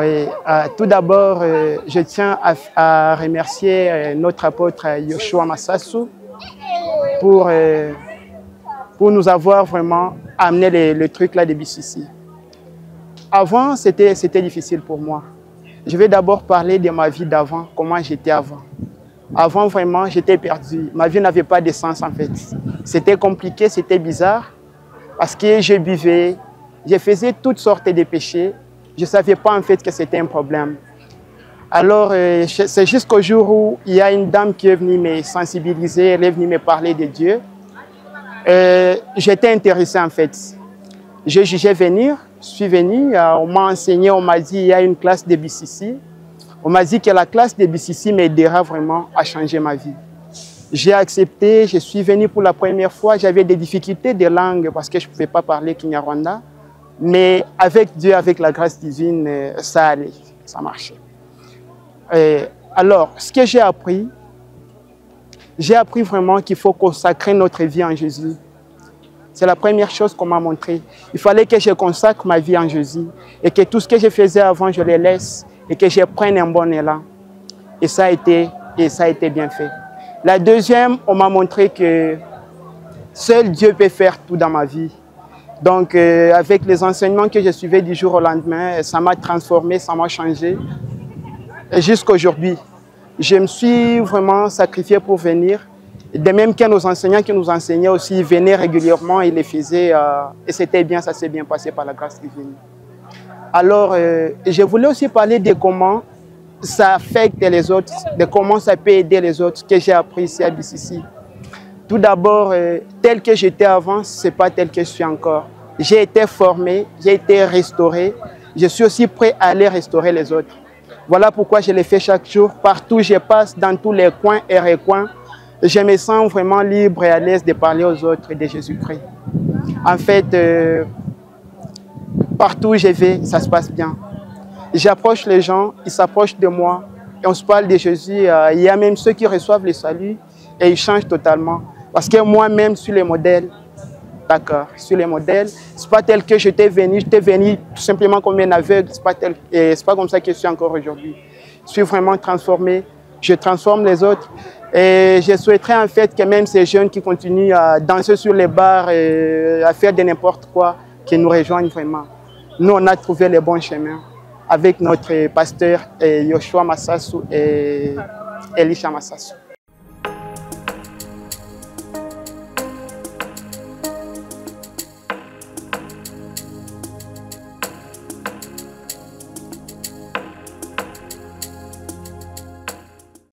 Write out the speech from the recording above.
Oui, tout d'abord, je tiens à remercier notre apôtre Yoshua Massasu pour, pour nous avoir vraiment amené le truc là de BCC. Avant, c'était difficile pour moi. Je vais d'abord parler de ma vie d'avant, comment j'étais avant. Avant, vraiment, j'étais perdu. Ma vie n'avait pas de sens en fait. C'était compliqué, c'était bizarre parce que je buvais, je faisais toutes sortes de péchés. Je ne savais pas en fait que c'était un problème. Alors, c'est jusqu'au jour où il y a une dame qui est venue me sensibiliser, elle est venue me parler de Dieu. J'étais intéressé en fait. Je jugeais venir, je suis venu, on m'a enseigné, on m'a dit il y a une classe de BCC. On m'a dit que la classe de BCC m'aidera vraiment à changer ma vie. J'ai accepté, je suis venu pour la première fois, j'avais des difficultés de langue parce que je ne pouvais pas parler Kinyarwanda. Mais avec Dieu, avec la grâce divine, ça allait, ça marchait. Alors, ce que j'ai appris vraiment qu'il faut consacrer notre vie en Jésus. C'est la première chose qu'on m'a montré. Il fallait que je consacre ma vie en Jésus et que tout ce que je faisais avant, je le laisse et que je prenne un bon élan. Et ça a été bien fait. La deuxième, on m'a montré que seul Dieu peut faire tout dans ma vie. Donc, avec les enseignements que je suivais du jour au lendemain, ça m'a transformé, ça m'a changé. Et jusqu'à aujourd'hui, je me suis vraiment sacrifié pour venir. De même que nos enseignants qui nous enseignaient aussi venaient régulièrement, ils les faisaient. Et c'était bien, ça s'est bien passé par la grâce divine. Alors, je voulais aussi parler de comment ça affecte les autres, de comment ça peut aider les autres, que j'ai appris ici à BCC. Tout d'abord, tel que j'étais avant, ce n'est pas tel que je suis encore. J'ai été formé, j'ai été restauré. Je suis aussi prêt à aller restaurer les autres. Voilà pourquoi je le fais chaque jour. Partout où je passe, dans tous les coins et recoins, je me sens vraiment libre et à l'aise de parler aux autres de Jésus-Christ. En fait, partout où je vais, ça se passe bien. J'approche les gens, ils s'approchent de moi et on se parle de Jésus. Il y a même ceux qui reçoivent le salut et ils changent totalement. Parce que moi-même, je suis le modèle. D'accord, je suis le modèle. Ce n'est pas tel que j'étais venu tout simplement comme un aveugle. Ce n'est pas comme ça que je suis encore aujourd'hui. Je suis vraiment transformé, je transforme les autres. Et je souhaiterais en fait que même ces jeunes qui continuent à danser sur les bars, à faire de n'importe quoi, qu'ils nous rejoignent vraiment. Nous, on a trouvé le bon chemin avec notre pasteur Yoshua Massasu et Elisha Massasu.